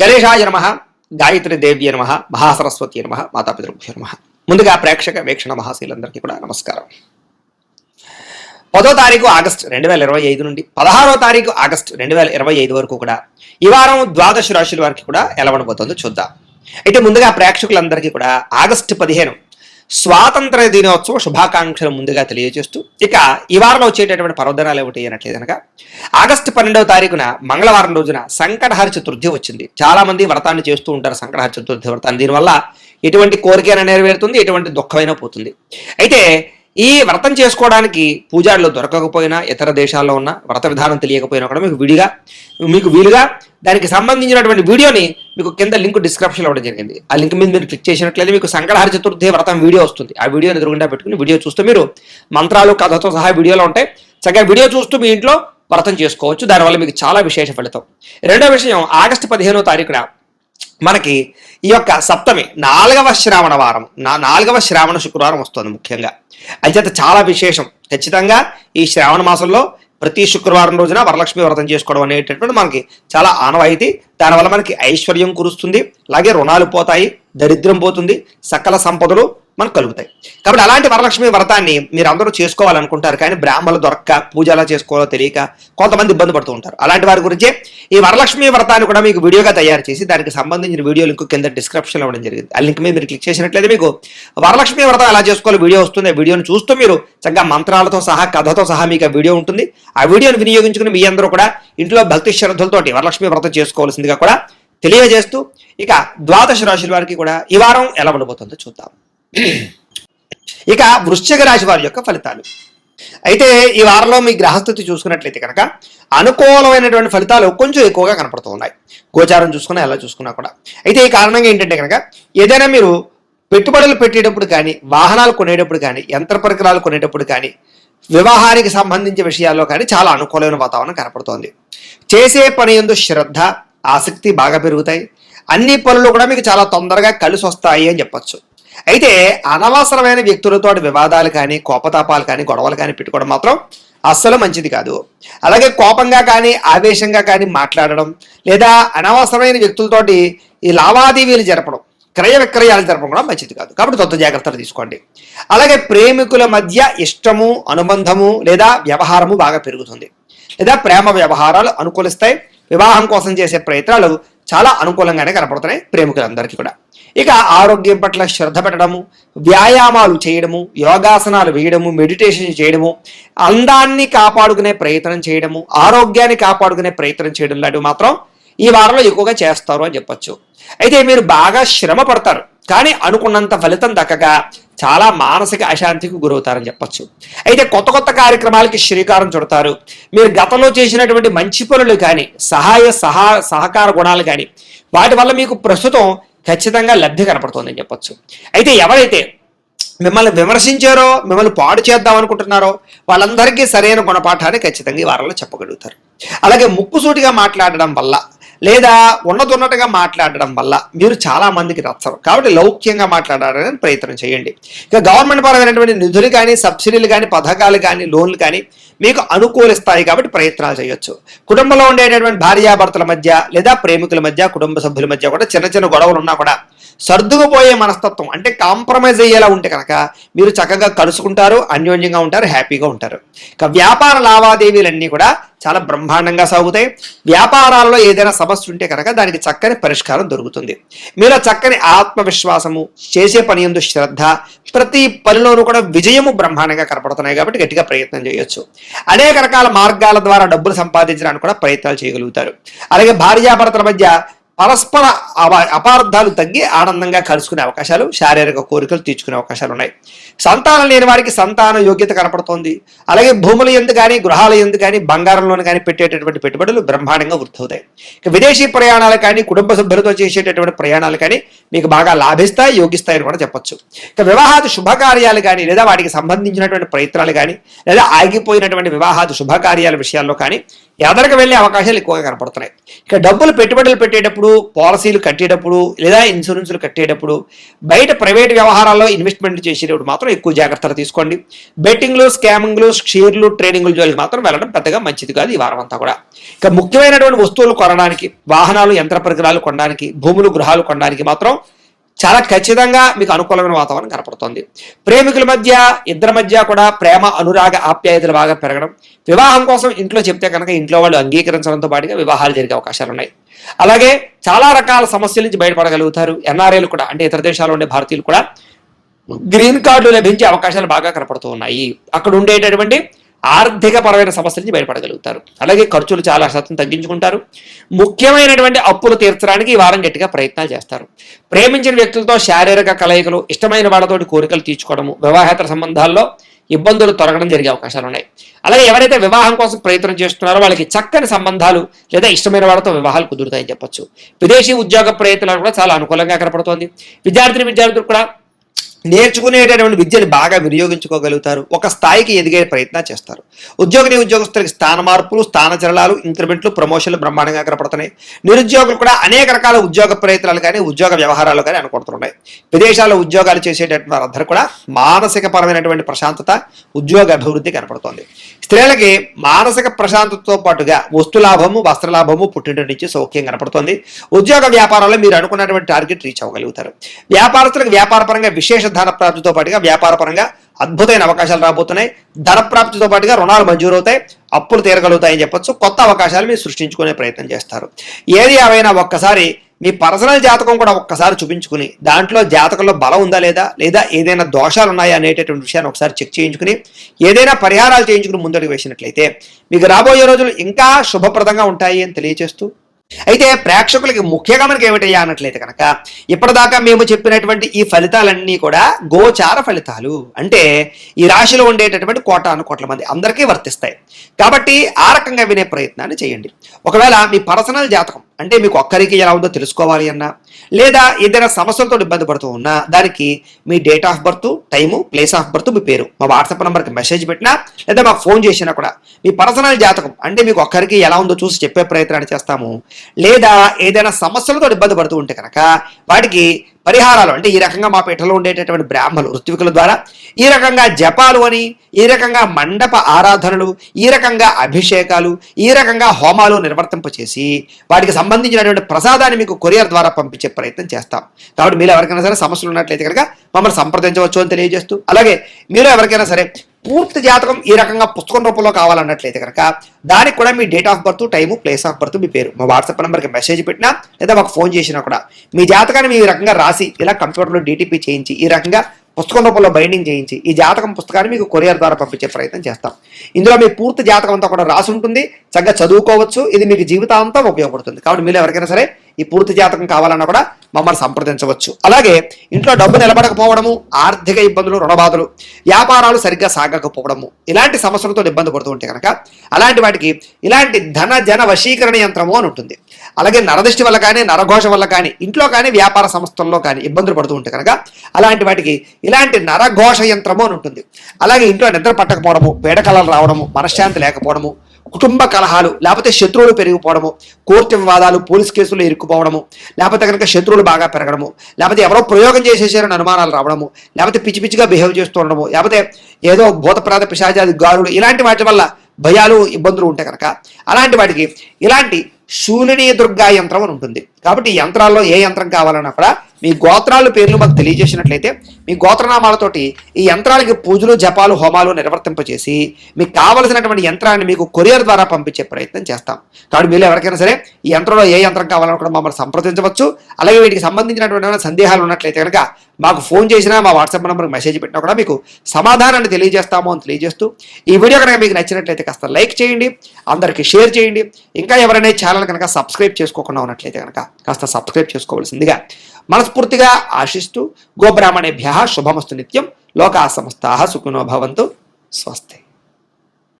గణేశాయ నమః, గాయత్రి దేవ్య నమః, మహాసరస్వతి నమః, మాతాపితృభ్యో నమః. ముందుగా ప్రేక్షక వీక్షణ మహాశీలందరికీ కూడా నమస్కారం. 10వ తారీఖు ఆగస్టు 2025 నుండి 16వ తారీఖు ఆగస్టు 2025 వరకు కూడా ఈ వారం ద్వాదశ రాశుల వారికి కూడా ఎలా ఉండబోతుందో చూద్దాం. అయితే ముందుగా ప్రేక్షకులందరికీ కూడా ఆగస్టు 15 స్వాతంత్ర దినోత్సవ శుభాకాంక్షలు ముందుగా తెలియజేస్తూ, ఇక ఈ వారంలో వచ్చేటటువంటి పర్వదినాలు ఏమిటి అనట్లేదు కనుక ఆగస్టు 12వ తారీఖున మంగళవారం రోజున సంకటహర చతుర్థి వచ్చింది. చాలా మంది వ్రతాన్ని చేస్తూ ఉంటారు, సంకటహర చతుర్థి వ్రతాన్ని. దీనివల్ల ఎటువంటి కోరికైనా నెరవేరుతుంది, ఎటువంటి దుఃఖమైనా పోతుంది. అయితే ఈ వ్రతం చేసుకోవడానికి పూజారులు దొరకకపోయినా, ఇతర దేశాల్లో ఉన్న వ్రత విధానం తెలియకపోయినా కూడా మీకు వీలుగా దానికి సంబంధించినటువంటి వీడియోని మీకు కింద లింక్ డిస్క్రిప్షన్లో ఇవ్వడం జరిగింది. ఆ లింక్ మీద మీరు క్లిక్ చేసినట్లయితే మీకు సంకటహర చతుర్థి వ్రతం వీడియో వస్తుంది. ఆ వీడియోని ఎదురుగుండా పెట్టుకుని వీడియో చూస్తూ మీరు మంత్రాలు కథతో సహా వీడియోలో ఉంటాయి. చక్కగా వీడియో చూస్తూ మీ ఇంట్లో వ్రతం చేసుకోవచ్చు. దానివల్ల మీకు చాలా విశేష ఫలితం. రెండో విషయం, ఆగస్టు 15వ తారీఖున మనకి ఈ యొక్క సప్తమి 4వ శ్రావణ వారం, 4వ శ్రావణ శుక్రవారం వస్తుంది. ముఖ్యంగా అంచేత చాలా విశేషం. ఖచ్చితంగా ఈ శ్రావణ మాసంలో ప్రతి శుక్రవారం రోజున వరలక్ష్మి వ్రతం చేసుకోవడం అనేటటువంటి మనకి చాలా ఆనవాయితీ. దానివల్ల మనకి ఐశ్వర్యం కురుస్తుంది, అలాగే రుణాలు పోతాయి, దరిద్రం పోతుంది, సకల సంపదలు మనకు కలుగుతాయి. కాబట్టి అలాంటి వరలక్ష్మి వ్రతాన్ని మీరు అందరూ చేసుకోవాలనుకుంటారు, కానీ బ్రాహ్మణులు దొరక్క పూజ ఎలా చేసుకోవాలో తెలియక కొంతమంది ఇబ్బంది పడుతూ ఉంటారు. అలాంటి వారి గురించి ఈ వరలక్ష్మి వ్రతాన్ని కూడా మీకు వీడియోగా తయారు చేసి దానికి సంబంధించిన వీడియో లింక్ కింద డిస్క్రిప్షన్లో ఇవ్వడం జరిగింది. ఆ లింక్ మీద మీరు క్లిక్ చేసినట్లయితే మీకు వరలక్ష్మి వ్రతం ఎలా చేసుకోవాలో వీడియో వస్తుంది. ఆ వీడియోని చూస్తూ మీరు చక్కగా మంత్రాలతో సహా కథతో సహా మీకు ఆ వీడియో ఉంటుంది. ఆ వీడియోని వినియోగించుకుని మీ అందరూ కూడా ఇంట్లో భక్తి శ్రద్ధలతోటి వరలక్ష్మి వ్రతం చేసుకోవాల్సిందిగా కూడా తెలియజేస్తూ, ఇక ద్వాదశ రాశుల వారికి కూడా ఈ వారం ఎలా ఉండబోతుందో చూద్దాం. ఇక వృశ్చిక రాశి వారి యొక్క ఫలితాలు. అయితే ఈ వారంలో మీ గ్రహస్థితి చూసుకున్నట్లయితే కనుక అనుకూలమైనటువంటి ఫలితాలు కొంచెం ఎక్కువగా కనపడుతూ ఉన్నాయి. గోచారం చూసుకున్నా ఎలా చూసుకున్నా కూడా. అయితే ఈ కారణంగా ఏంటంటే కనుక ఏదైనా మీరు పెట్టుబడులు పెట్టేటప్పుడు కానీ, వాహనాలు కొనేటప్పుడు కానీ, యంత్ర పరికరాలు కొనేటప్పుడు కానీ, వివాహానికి సంబంధించిన విషయాల్లో కానీ చాలా అనుకూలమైన వాతావరణం కనపడుతోంది. చేసే పని యందు శ్రద్ధ, ఆసక్తి బాగా పెరుగుతాయి. అన్ని పనులు కూడా మీకు చాలా తొందరగా కలిసి వస్తాయి అని చెప్పచ్చు. అయితే అనవసరమైన వ్యక్తులతో వివాదాలు కానీ, కోపతాపాలు కానీ, గొడవలు కానీ పెట్టుకోవడం మాత్రం అస్సలు మంచిది కాదు. అలాగే కోపంగా కానీ, ఆవేశంగా కానీ మాట్లాడడం, లేదా అనవసరమైన వ్యక్తులతోటి ఈ లావాదేవీలు జరపడం, క్రయ విక్రయాలు జరపడం కూడా మంచిది కాదు. కాబట్టి తొందర జాగ్రత్తలు తీసుకోండి. అలాగే ప్రేమికుల మధ్య ఇష్టము, అనుబంధము లేదా వ్యవహారము బాగా పెరుగుతుంది, లేదా ప్రేమ వ్యవహారాలు అనుకూలిస్తాయి. వివాహం కోసం చేసే ప్రయత్నాలు చాలా అనుకూలంగానే కనపడుతున్నాయి ప్రేమికులందరికీ కూడా. ఇక ఆరోగ్యం పట్ల శ్రద్ధ పెట్టడము, వ్యాయామాలు చేయడము, యోగాసనాలు వేయడము, మెడిటేషన్ చేయడము, అందాన్ని కాపాడుకునే ప్రయత్నం చేయడము, ఆరోగ్యాన్ని కాపాడుకునే ప్రయత్నం చేయడం లాంటివి మాత్రం ఈ వారంలో ఎక్కువగా చేస్తారు అని చెప్పచ్చు. అయితే మీరు బాగా శ్రమ పడతారు, కానీ అనుకున్నంత ఫలితం దక్కక చాలా మానసిక అశాంతికి గురవుతారని చెప్పచ్చు. అయితే కొత్త కొత్త కార్యక్రమాలకి శ్రీకారం చుడతారు. మీరు గతంలో చేసినటువంటి మంచి పనులు కానీ, సహకార గుణాలు కానీ, వాటి వల్ల మీకు ప్రస్తుతం ఖచ్చితంగా లబ్ధి కనపడుతుందని చెప్పచ్చు. అయితే ఎవరైతే మిమ్మల్ని విమర్శించారో, మిమ్మల్ని పాడు చేద్దాం అనుకుంటున్నారో వాళ్ళందరికీ సరైన గుణపాఠాన్ని ఖచ్చితంగా ఈ వారంలో చెప్పగలుగుతారు. అలాగే ముక్కుసూటిగా మాట్లాడడం వల్ల, లేదా ఉన్నట్టుగా మాట్లాడడం వల్ల మీరు చాలా మందికి నచ్చరు. కాబట్టి లౌక్యంగా మాట్లాడాలని ప్రయత్నం చేయండి. ఇక గవర్నమెంట్ పరమైనటువంటి నిధులు కానీ, సబ్సిడీలు కానీ, పథకాలు కానీ, లోన్లు కానీ మీకు అనుకూలిస్తాయి. కాబట్టి ప్రయత్నాలు చేయొచ్చు. కుటుంబంలో ఉండేటటువంటి భార్యాభర్తల మధ్య, లేదా ప్రేమికుల మధ్య, కుటుంబ సభ్యుల మధ్య కూడా చిన్న చిన్న గొడవలు ఉన్నా కూడా సర్దుకుపోయే మనస్తత్వం, అంటే కాంప్రమైజ్ అయ్యేలా ఉంటే కనుక మీరు చక్కగా కలుసుకుంటారు, అన్యోన్యంగా ఉంటారు, హ్యాపీగా ఉంటారు. ఇక వ్యాపార లావాదేవీలన్నీ కూడా చాలా బ్రహ్మాండంగా సాగుతాయి. వ్యాపారాల్లో ఏదైనా సమస్య ఉంటే కనుక దానికి చక్కని పరిష్కారం దొరుకుతుంది. మీలో చక్కని ఆత్మవిశ్వాసము, చేసే పని యందు శ్రద్ధ, ప్రతి పనిలోనూ కూడా విజయము బ్రహ్మాండంగా కనపడుతున్నాయి. కాబట్టి గట్టిగా ప్రయత్నం చేయొచ్చు. అనేక రకాల మార్గాల ద్వారా డబ్బులు సంపాదించడానికి కూడా ప్రయత్నాలు చేయగలుగుతారు. అలాగే భార్యాభర్తల మధ్య పరస్పర అపార్థాలు తగ్గి ఆనందంగా కలుసుకునే అవకాశాలు, శారీరక కోరికలు తీర్చుకునే అవకాశాలు ఉన్నాయి. సంతానం లేని వారికి సంతాన యోగ్యత కనపడుతోంది. అలాగే భూముల యందు కానీ, గృహాల యందు కానీ, బంగారంలోని కానీ పెట్టేటటువంటి పెట్టుబడులు బ్రహ్మాండంగా వృద్ధవుతాయి. ఇక విదేశీ ప్రయాణాలు కానీ, కుటుంబ సభ్యులతో చేసేటటువంటి ప్రయాణాలు కానీ మీకు బాగా లాభిస్తాయి, యోగిస్తాయని కూడా చెప్పచ్చు. ఇక వివాహాది శుభకార్యాలు కానీ, లేదా వాటికి సంబంధించినటువంటి ప్రయత్నాలు కానీ, లేదా ఆగిపోయినటువంటి వివాహాది శుభకార్యాల విషయాల్లో కానీ ఎదరికి వెళ్ళే అవకాశాలు ఎక్కువగా కనపడుతున్నాయి. ఇక డబ్బులు పెట్టుబడులు పెట్టేటప్పుడు పాలసీలు కట్టేటప్పుడు లేదా ఇన్సూరెన్సులు కట్టేటప్పుడు బయట ప్రైవేట్ వ్యవహారాల్లో ఇన్వెస్ట్మెంట్ చేసేటప్పుడు మాత్రం ఎక్కువ జాగ్రత్తలు తీసుకోండి. బెట్టింగ్లు, స్కామింగ్లు, షేర్లు, ట్రేడింగ్లు జోలికి మాత్రం వెళ్ళడం పెద్దగా మంచిది కాదు ఈ వారం అంతా కూడా. ఇక ముఖ్యమైనటువంటి వస్తువులు కొనడానికి, వాహనాలు, యంత్ర పరికరాలు కొనడానికి, భూములు, గృహాలు కొనడానికి మాత్రం చాలా ఖచ్చితంగా మీకు అనుకూలమైన వాతావరణం కనపడుతుంది. ప్రేమికుల మధ్య, ఇద్దరి మధ్య కూడా ప్రేమ, అనురాగ, ఆప్యాయతలు బాగా పెరగడం, వివాహం కోసం ఇంట్లో చెప్తే కనుక ఇంట్లో వాళ్ళు అంగీకరించడంతో పాటుగా వివాహాలు జరిగే అవకాశాలు ఉన్నాయి. అలాగే చాలా రకాల సమస్యల నుంచి బయటపడగలుగుతారు. ఎన్ఆర్ఐలు కూడా, అంటే ఇతర దేశాల్లో ఉండే భారతీయులు కూడా గ్రీన్ కార్డులు లభించే అవకాశాలు బాగా కనపడుతూ ఉన్నాయి. అక్కడ ఉండేటటువంటి ఆర్థిక పరమైన సమస్యల నుంచి బయటపడగలుగుతారు. అలాగే ఖర్చులు చాలా శాతం తగ్గించుకుంటారు. ముఖ్యమైనటువంటి అప్పులు తీర్చడానికి ఈ వారం గట్టిగా ప్రయత్నాలు చేస్తారు. ప్రేమించిన వ్యక్తులతో శారీరక కలయికలు, ఇష్టమైన వాళ్ళతోటి కోరికలు తీర్చుకోవడము, వివాహేతర సంబంధాల్లో ఇబ్బందులు తొలగడం జరిగే అవకాశాలు ఉన్నాయి. అలాగే ఎవరైతే వివాహం కోసం ప్రయత్నం చేస్తున్నారో వాళ్ళకి చక్కని సంబంధాలు లేదా ఇష్టమైన వాళ్ళతో వివాహాలు కుదురుతాయని చెప్పొచ్చు. విదేశీ ఉద్యోగ ప్రయత్నాలు కూడా చాలా అనుకూలంగా కనపడుతోంది. విద్యార్థులు కూడా నేర్చుకునేటటువంటి విద్యను బాగా వినియోగించుకోగలుగుతారు. ఒక స్థాయికి ఎదిగే ప్రయత్నం చేస్తారు. ఉద్యోగస్తులకి స్థాన మార్పులు, స్థానచలనాలు, ఇంక్రిమెంట్లు, ప్రమోషన్లు బ్రహ్మాండంగా కనపడుతున్నాయి. నిరుద్యోగులు కూడా అనేక రకాల ఉద్యోగ ప్రయత్నాలు కానీ, ఉద్యోగ వ్యవహారాలు కానీ అనుకుంటున్నాయి. విదేశాల్లో ఉద్యోగాలు చేసేటటువంటి వారందరూ కూడా మానసిక పరమైనటువంటి ప్రశాంతత, ఉద్యోగ అభివృద్ధి కనపడుతోంది. స్త్రీలకి మానసిక ప్రశాంతతతో పాటుగా వస్తులాభము, వస్త్రలాభము, పుట్టింటి నుంచి సౌఖ్యం కనపడుతోంది. ఉద్యోగ వ్యాపారాల్లో మీరు అనుకున్నటువంటి టార్గెట్ రీచ్ అవ్వగలుగుతారు. వ్యాపారస్తులకు వ్యాపారపరంగా విశేష ధన ప్రాప్తితో పాటుగా వ్యాపారపరంగా అద్భుతమైన అవకాశాలు రాబోతున్నాయి. ధన ప్రాప్తితో పాటుగా రుణాలు మంజూరవుతాయి, అప్పులు తీరగలుగుతాయని చెప్పొచ్చు. కొత్త అవకాశాలు మీరు సృష్టించుకునే ప్రయత్నం చేస్తారు. ఏది ఏమైనా ఒక్కసారి మీ పర్సనల్ జాతకం కూడా ఒక్కసారి చూపించుకుని దాంట్లో జాతకంలో బలం ఉందా లేదా ఏదైనా దోషాలు ఉన్నాయా అనేటటువంటి విషయాన్ని ఒకసారి చెక్ చేయించుకుని ఏదైనా పరిహారాలు చేయించుకుని ముందడుగు వేసినట్లయితే మీకు రాబోయే రోజులు ఇంకా శుభప్రదంగా ఉంటాయి అని తెలియజేస్తూ, అయితే ప్రేక్షకులకి ముఖ్యంగా మనకి ఏమిటయ్యా అన్నట్లయితే కనుక ఇప్పటిదాకా మేము చెప్పినటువంటి ఈ ఫలితాలన్నీ కూడా గోచార ఫలితాలు, అంటే ఈ రాశిలో ఉండేటటువంటి కోటాను మంది అందరికీ వర్తిస్తాయి. కాబట్టి ఆ రకంగా వినే ప్రయత్నాన్ని చేయండి. ఒకవేళ మీ పర్సనల్ జాతకం అంటే మీకు ఒక్కరికి ఎలా ఉందో తెలుసుకోవాలి అన్నా, లేదా ఏదైనా సమస్యలతో ఇబ్బంది పడుతూ ఉన్నా దానికి మీ date of birth, time, place of birth, మీ పేరు మా వాట్సాప్ నెంబర్కి మెసేజ్ పెట్టినా లేదా మాకు ఫోన్ చేసినా కూడా మీ పర్సనల్ జాతకం అంటే మీకు ఒక్కరికి ఎలా ఉందో చూసి చెప్పే ప్రయత్నాన్ని చేస్తాము. లేదా ఏదైనా సమస్యలతో ఇబ్బంది పడుతూ ఉంటే కనుక వాటికి పరిహారాలు అంటే ఈ రకంగా మా పీఠలో ఉండేటటువంటి బ్రాహ్మణులు, ఋత్వికుల ద్వారా ఈ రకంగా జపాలు అని, ఈ రకంగా మండప ఆరాధనలు, ఈ రకంగా అభిషేకాలు, ఈ రకంగా హోమాలు నిర్వర్తింపచేసి వాటికి సంబంధించినటువంటి ప్రసాదాన్ని మీకు కొరియర్ ద్వారా పంపించే ప్రయత్నం చేస్తాం. కాబట్టి మీరు ఎవరికైనా సరే సమస్యలు ఉన్నట్లయితే కనుక మమ్మల్ని సంప్రదించవచ్చు అని తెలియజేస్తూ, అలాగే మీరు ఎవరికైనా సరే పూర్తి జాతకం ఈ రకంగా పుస్తకం రూపంలో కావాలన్నట్లయితే కనుక దానికి కూడా మీ date of birth, time, place of birth, మీ పేరు మా వాట్సాప్ నెంబర్కి మెసేజ్ పెట్టినా లేదా మాకు ఫోన్ చేసినా కూడా మీ జాతకాన్ని మీ రకంగా రాసి ఇలా కంప్యూటర్లో DTP చేయించి ఈ రకంగా పుస్తకం రూపంలో బైండింగ్ చేయించి ఈ జాతకం పుస్తకాన్ని మీకు కొరియర్ ద్వారా పంపించే ప్రయత్నం చేస్తాం. ఇందులో మీ పూర్తి జాతకం అంతా కూడా రాసి ఉంటుంది, చక్కగా చదువుకోవచ్చు. ఇది మీకు జీవితాంతం ఉపయోగపడుతుంది. కాబట్టి మీరు ఎవరికైనా సరే ఈ పూర్తి జాతకం కావాలన్నా కూడా మమ్మల్ని సంప్రదించవచ్చు. అలాగే ఇంట్లో డబ్బు నిలబడకపోవడము, ఆర్థిక ఇబ్బందులు, రుణబాధలు, వ్యాపారాలు సరిగ్గా సాగకపోవడము, ఇలాంటి సమస్యలతో ఇబ్బంది పడుతూ ఉంటే కనుక అలాంటి వాటికి ఇలాంటి జన వశీకరణ యంత్రము అని ఉంటుంది. అలాగే నరదృష్టి వల్ల కానీ, నరఘోష వల్ల కానీ, ఇంట్లో కానీ, వ్యాపార సంస్థల్లో కానీ ఇబ్బందులు పడుతూ ఉంటే కనుక అలాంటి వాటికి ఇలాంటి నరఘోష యంత్రము అని ఉంటుంది. అలాగే ఇంట్లో నిద్ర పట్టకపోవడము, పీడకలలు రావడము, మనశ్శాంతి లేకపోవడము, కుటుంబ కలహాలు, లేకపోతే శత్రువులు పెరిగిపోవడము, కోర్టు వివాదాలు, పోలీస్ కేసులు ఇరుక్కుపోవడము, లేకపోతే కనుక శత్రువులు బాగా పెరగడము, లేకపోతే ఎవరో ప్రయోగం చేసేసారని అనుమానాలు రావడము, లేకపోతే పిచ్చిగా బిహేవ్ చేస్తూ ఉండడము, లేకపోతే ఏదో భూతప్రాత పిశాచాది గారులు, ఇలాంటి వాటి వల్ల భయాలు, ఇబ్బందులు ఉంటే కనుక అలాంటి వాటికి ఇలాంటి శూలిని దుర్గా యంత్రం అని ఉంటుంది. కాబట్టి ఈ యంత్రాల్లో ఏ యంత్రం కావాలన్నా కూడా మీ గోత్రాల పేర్లు మాకు తెలియజేసినట్లయితే మీ గోత్రనామాలతోటి ఈ యంత్రాలకి పూజలు, జపాలు, హోమాలు నిర్వర్తింపచేసి మీకు కావలసినటువంటి యంత్రాన్ని మీకు కొరియర్ ద్వారా పంపించే ప్రయత్నం చేస్తాం. కాబట్టి మీరు ఎవరికైనా సరే ఈ యంత్రంలో ఏ యంత్రం కావాలన్నా కూడా మమ్మల్ని సంప్రదించవచ్చు. అలాగే వీటికి సంబంధించినటువంటి సందేహాలు ఉన్నట్లయితే కనుక మాకు ఫోన్ చేసినా, మా వాట్సాప్ నెంబర్కి మెసేజ్ పెట్టినా కూడా మీకు సమాధానాన్ని తెలియజేస్తాము అని తెలియజేస్తూ, ఈ వీడియో కనుక మీకు నచ్చినట్లయితే కాస్త లైక్ చేయండి, అందరికీ షేర్ చేయండి. ఇంకా ఎవరైనా ఛానల్ కనుక సబ్స్క్రైబ్ చేసుకోకుండా ఉన్నట్లయితే కనుక కాస్త సబ్స్క్రైబ్ చేసుకోవాల్సిందిగా మనస్ఫూర్తిగా ఆశిస్తూ, గోబ్రాహ్మణేభ్యః శుభమస్తు నిత్యం, లోకాః సమస్తాః సుఖినో భవంతు. స్వస్తి.